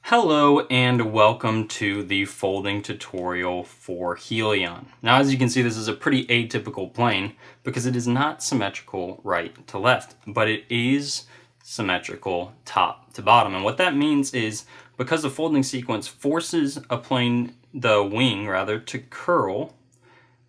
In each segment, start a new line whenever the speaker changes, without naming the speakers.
Hello and welcome to the folding tutorial for Helion. Now, as you can see, this is a pretty atypical plane because it is not symmetrical right to left, but it is symmetrical top to bottom. And what that means is because the folding sequence forces the wing to curl,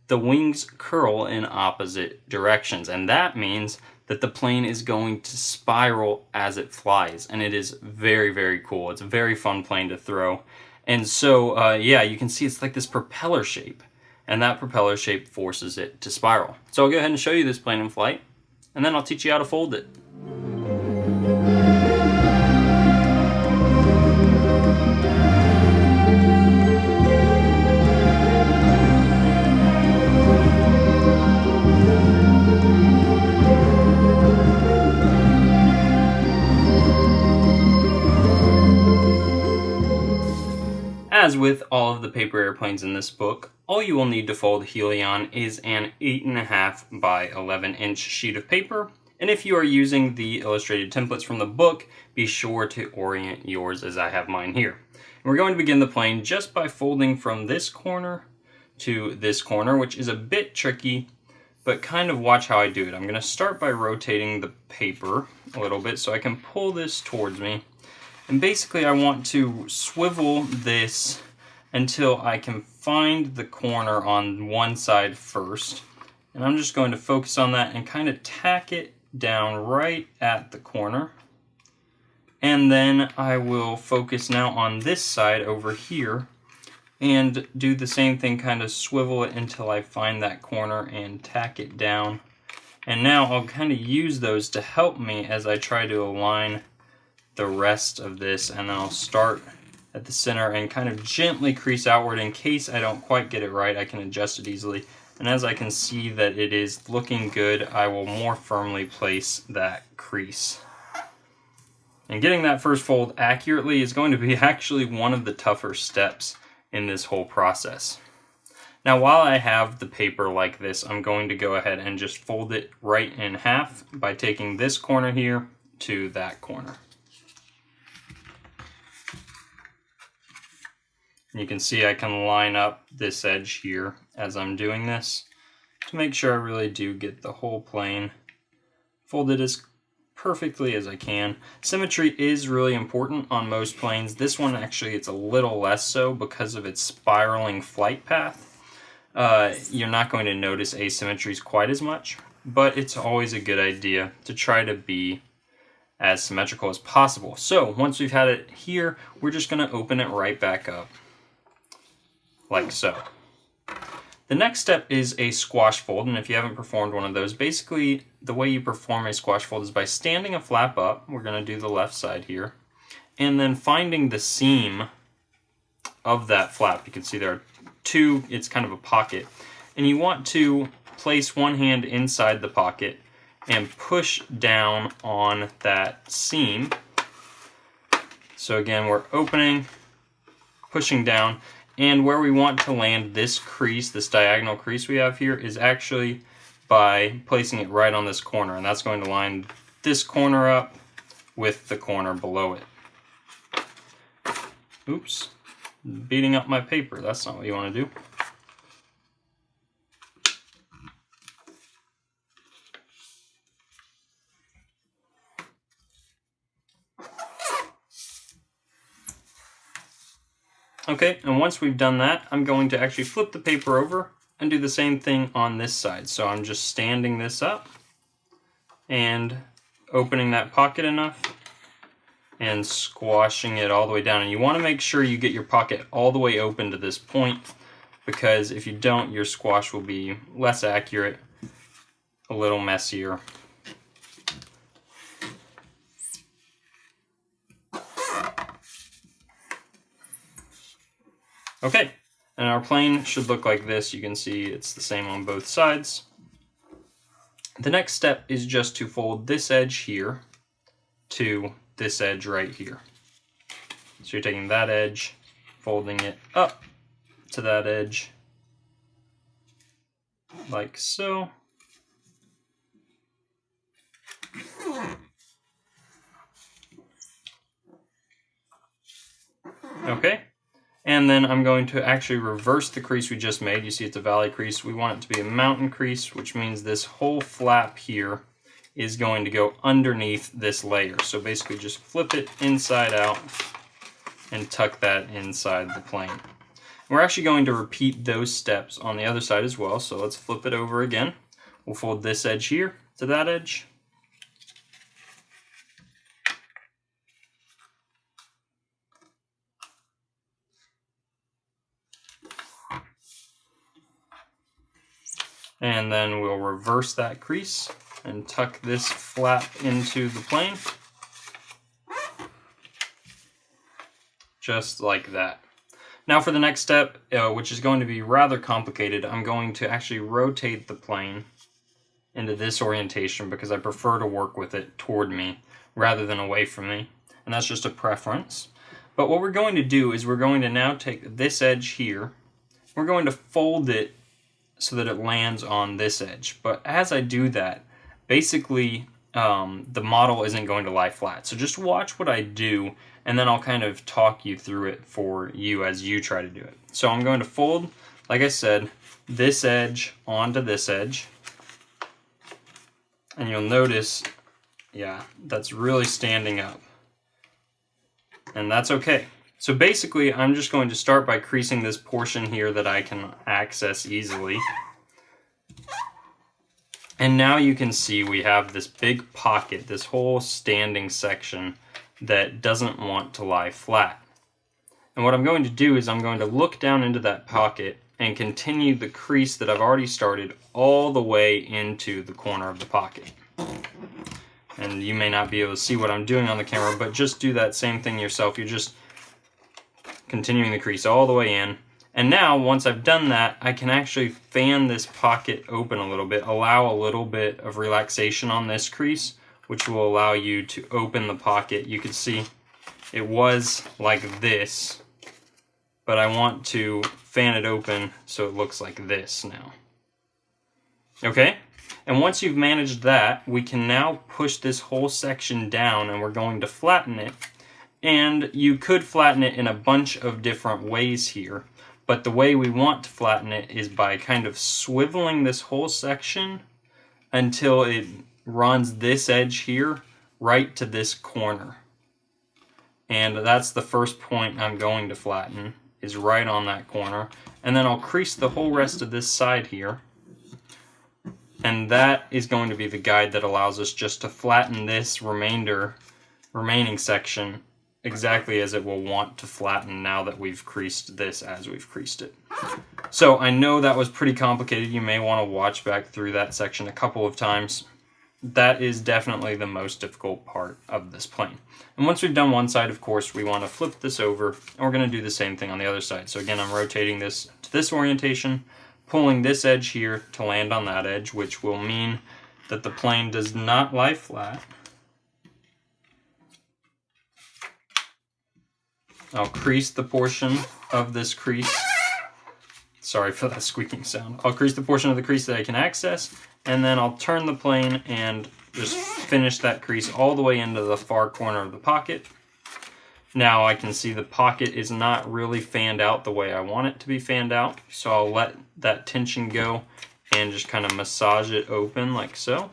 the wings curl in opposite directions. And that means that the plane is going to spiral as it flies, and it is very, very cool. It's a very fun plane to throw. And so, yeah, you can see it's like this propeller shape, and that propeller shape forces it to spiral. So I'll go ahead and show you this plane in flight, and then I'll teach you how to fold it. As with all of the paper airplanes in this book, all you will need to fold Helion is an 8.5 by 11 inch sheet of paper. And if you are using the illustrated templates from the book, be sure to orient yours as I have mine here. And we're going to begin the plane just by folding from this corner to this corner, which is a bit tricky, but kind of watch how I do it. I'm going to start by rotating the paper a little bit so I can pull this towards me. And basically I want to swivel this until I can find the corner on one side first. And I'm just going to focus on that and kind of tack it down right at the corner. And then I will focus now on this side over here and do the same thing, kind of swivel it until I find that corner and tack it down. And now I'll kind of use those to help me as I try to align the rest of this, and then I'll start at the center and kind of gently crease outward. In case I don't quite get it right, I can adjust it easily. And as I can see that it is looking good, I will more firmly place that crease. And getting that first fold accurately is going to be actually one of the tougher steps in this whole process. Now, while I have the paper like this, I'm going to go ahead and just fold it right in half by taking this corner here to that corner. You can see I can line up this edge here as I'm doing this to make sure I really do get the whole plane folded as perfectly as I can. Symmetry is really important on most planes. This one actually it's a little less so because of its spiraling flight path. You're not going to notice asymmetries quite as much, but it's always a good idea to try to be as symmetrical as possible. So once we've had it here, we're just going to open it right back up, like so. The next step is a squash fold, and if you haven't performed one of those, basically the way you perform a squash fold is by standing a flap up. We're going to do the left side here, and then finding the seam of that flap. You can see there are two, it's kind of a pocket, and you want to place one hand inside the pocket and push down on that seam. So again, we're opening, pushing down, and where we want to land this crease, this diagonal crease we have here, is actually by placing it right on this corner, and that's going to line this corner up with the corner below it. Oops, beating up my paper, that's not what you want to do. Okay, and once we've done that, I'm going to actually flip the paper over and do the same thing on this side. So I'm just standing this up and opening that pocket enough and squashing it all the way down. And you want to make sure you get your pocket all the way open to this point, because if you don't, your squash will be less accurate, a little messier. Okay, and our plane should look like this. You can see it's the same on both sides. The next step is just to fold this edge here to this edge right here. So you're taking that edge, folding it up to that edge, like so. Okay, and then I'm going to actually reverse the crease we just made. You see it's a valley crease. We want it to be a mountain crease, which means this whole flap here is going to go underneath this layer. So basically just flip it inside out and tuck that inside the plane. We're actually going to repeat those steps on the other side as well. So let's flip it over again. We'll fold this edge here to that edge. And then we'll reverse that crease and tuck this flap into the plane. Just like that. Now for the next step, which is going to be rather complicated, I'm going to actually rotate the plane into this orientation because I prefer to work with it toward me rather than away from me. And that's just a preference. But what we're going to do is we're going to now take this edge here. We're going to fold it so that it lands on this edge. But as I do that, basically the model isn't going to lie flat. So just watch what I do, and then I'll kind of talk you through it for you as you try to do it. So I'm going to fold, like I said, this edge onto this edge. And you'll notice, yeah, that's really standing up. And that's okay. So basically, I'm just going to start by creasing this portion here that I can access easily. And now you can see we have this big pocket, this whole standing section that doesn't want to lie flat. And what I'm going to do is I'm going to look down into that pocket and continue the crease that I've already started all the way into the corner of the pocket. And you may not be able to see what I'm doing on the camera, but just do that same thing yourself. You're just continuing the crease all the way in. And now, once I've done that, I can actually fan this pocket open a little bit, allow a little bit of relaxation on this crease, which will allow you to open the pocket. You can see it was like this, but I want to fan it open so it looks like this now. Okay? And once you've managed that, we can now push this whole section down and we're going to flatten it. And you could flatten it in a bunch of different ways here. But the way we want to flatten it is by kind of swiveling this whole section until it runs this edge here right to this corner. And that's the first point I'm going to flatten, is right on that corner. And then I'll crease the whole rest of this side here. And that is going to be the guide that allows us just to flatten this remaining section exactly as it will want to flatten now that we've creased this as we've creased it. So I know that was pretty complicated. You may want to watch back through that section a couple of times. That is definitely the most difficult part of this plane. And once we've done one side, of course, we want to flip this over, and we're going to do the same thing on the other side. So again, I'm rotating this to this orientation, pulling this edge here to land on that edge, which will mean that the plane does not lie flat. I'll crease the portion of this crease. Sorry for that squeaking sound. I'll crease the portion of the crease that I can access, and then I'll turn the plane and just finish that crease all the way into the far corner of the pocket. Now I can see the pocket is not really fanned out the way I want it to be fanned out, so I'll let that tension go and just kind of massage it open like so.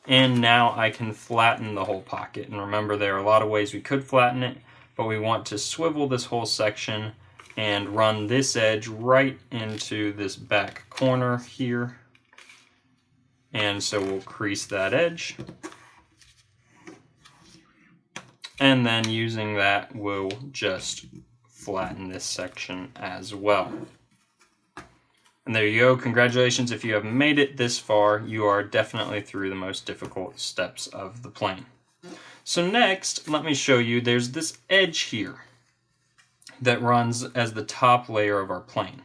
And now I can flatten the whole pocket. And remember, there are a lot of ways we could flatten it, but we want to swivel this whole section and run this edge right into this back corner here. And so we'll crease that edge. And then using that, we'll just flatten this section as well. And there you go. Congratulations. If you have made it this far, you are definitely through the most difficult steps of the plane. So next, let me show you, there's this edge here that runs as the top layer of our plane.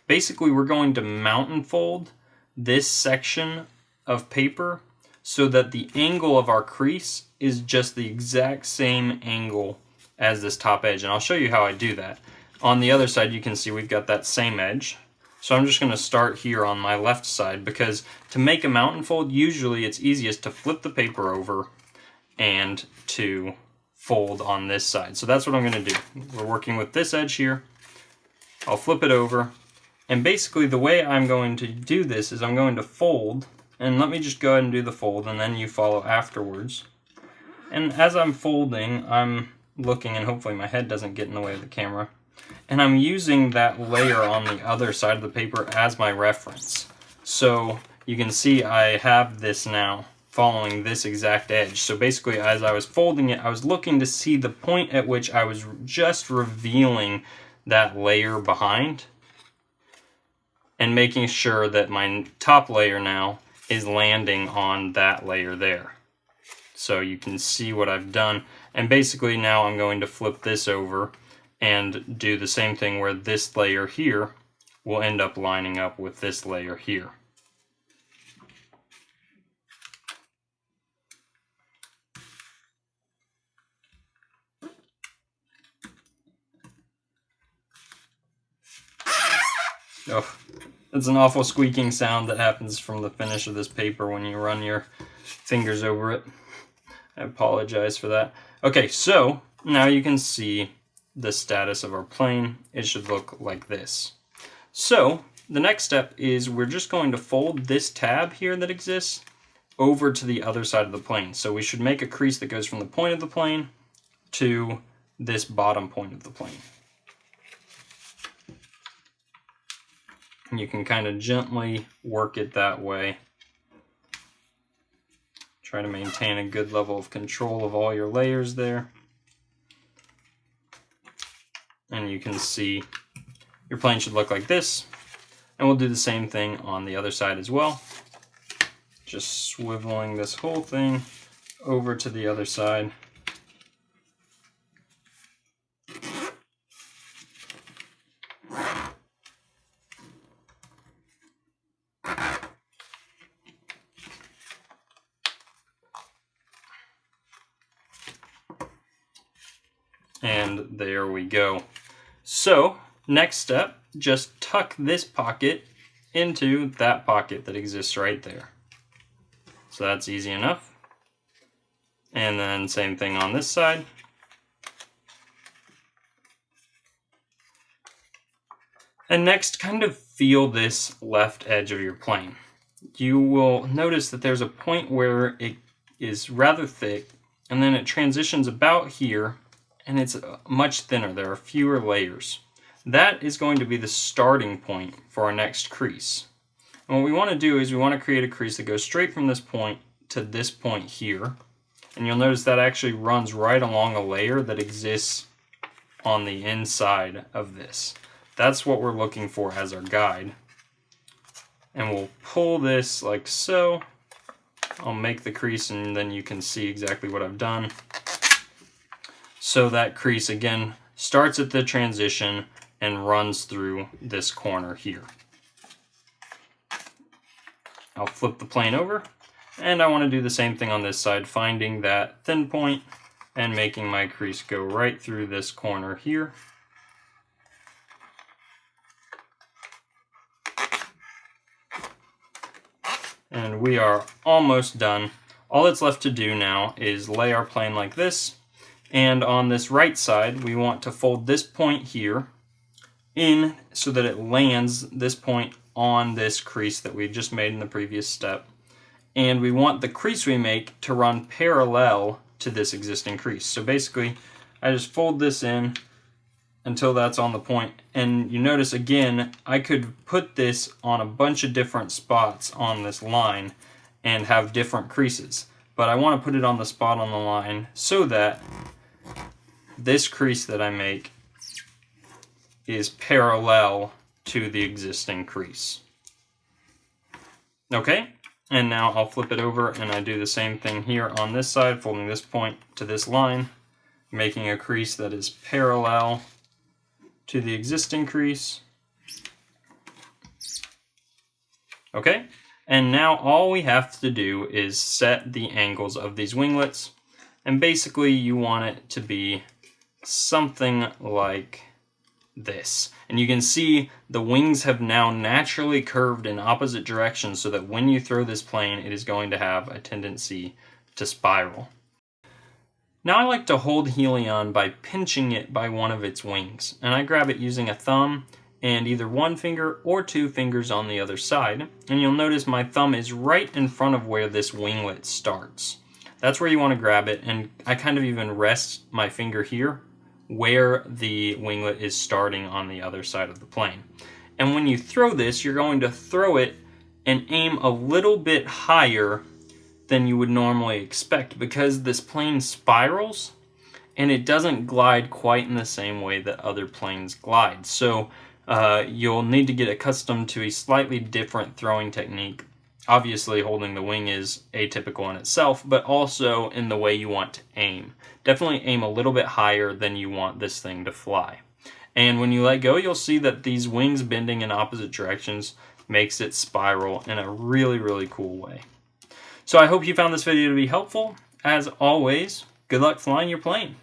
Basically, we're going to mountain fold this section of paper so that the angle of our crease is just the exact same angle as this top edge. And I'll show you how I do that. On the other side, you can see we've got that same edge. So I'm just going to start here on my left side, because to make a mountain fold, usually it's easiest to flip the paper over and to fold on this side. So that's what I'm going to do. We're working with this edge here. I'll flip it over, and basically the way I'm going to do this is I'm going to fold, and let me just go ahead and do the fold, and then you follow afterwards. And as I'm folding, I'm looking, and hopefully my head doesn't get in the way of the camera, and I'm using that layer on the other side of the paper as my reference. So you can see I have this now following this exact edge. So basically, as I was folding it, I was looking to see the point at which I was just revealing that layer behind and making sure that my top layer now is landing on that layer there. So you can see what I've done. And basically now I'm going to flip this over and do the same thing where this layer here will end up lining up with this layer here. Oh, it's an awful squeaking sound that happens from the finish of this paper when you run your fingers over it. I apologize for that. Okay, so now you can see the status of our plane. It should look like this. So the next step is we're just going to fold this tab here that exists over to the other side of the plane. So we should make a crease that goes from the point of the plane to this bottom point of the plane. You can kind of gently work it that way. Try to maintain a good level of control of all your layers there. And you can see your plane should look like this. And we'll do the same thing on the other side as well. Just swiveling this whole thing over to the other side. And there we go. So, next step, just tuck this pocket into that pocket that exists right there. So that's easy enough. And then same thing on this side. And next, kind of feel this left edge of your plane. You will notice that there's a point where it is rather thick, and then it transitions about here, and it's much thinner. There are fewer layers. That is going to be the starting point for our next crease. And what we want to do is we want to create a crease that goes straight from this point to this point here. And you'll notice that actually runs right along a layer that exists on the inside of this. That's what we're looking for as our guide. And we'll pull this like so. I'll make the crease and then you can see exactly what I've done. So that crease again starts at the transition and runs through this corner here. I'll flip the plane over, and I want to do the same thing on this side, finding that thin point and making my crease go right through this corner here. And we are almost done. All that's left to do now is lay our plane like this. And on this right side, we want to fold this point here in so that it lands this point on this crease that we just made in the previous step. And we want the crease we make to run parallel to this existing crease. So basically, I just fold this in until that's on the point. And you notice again, I could put this on a bunch of different spots on this line and have different creases. But I want to put it on the spot on the line so that this crease that I make is parallel to the existing crease. Okay, and now I'll flip it over and I do the same thing here on this side, folding this point to this line, making a crease that is parallel to the existing crease. Okay, and now all we have to do is set the angles of these winglets, and basically you want it to be something like this. And you can see the wings have now naturally curved in opposite directions so that when you throw this plane, it is going to have a tendency to spiral. Now I like to hold Helion by pinching it by one of its wings, and I grab it using a thumb and either one finger or two fingers on the other side, and you'll notice my thumb is right in front of where this winglet starts. That's where you want to grab it, and I kind of even rest my finger here where the winglet is starting on the other side of the plane. And when you throw this, you're going to throw it and aim a little bit higher than you would normally expect, because this plane spirals and it doesn't glide quite in the same way that other planes glide. So you'll need to get accustomed to a slightly different throwing technique. Obviously, holding the wing is atypical in itself, but also in the way you want to aim. Definitely aim a little bit higher than you want this thing to fly. And when you let go, you'll see that these wings bending in opposite directions makes it spiral in a really, really cool way. So I hope you found this video to be helpful. As always, good luck flying your plane.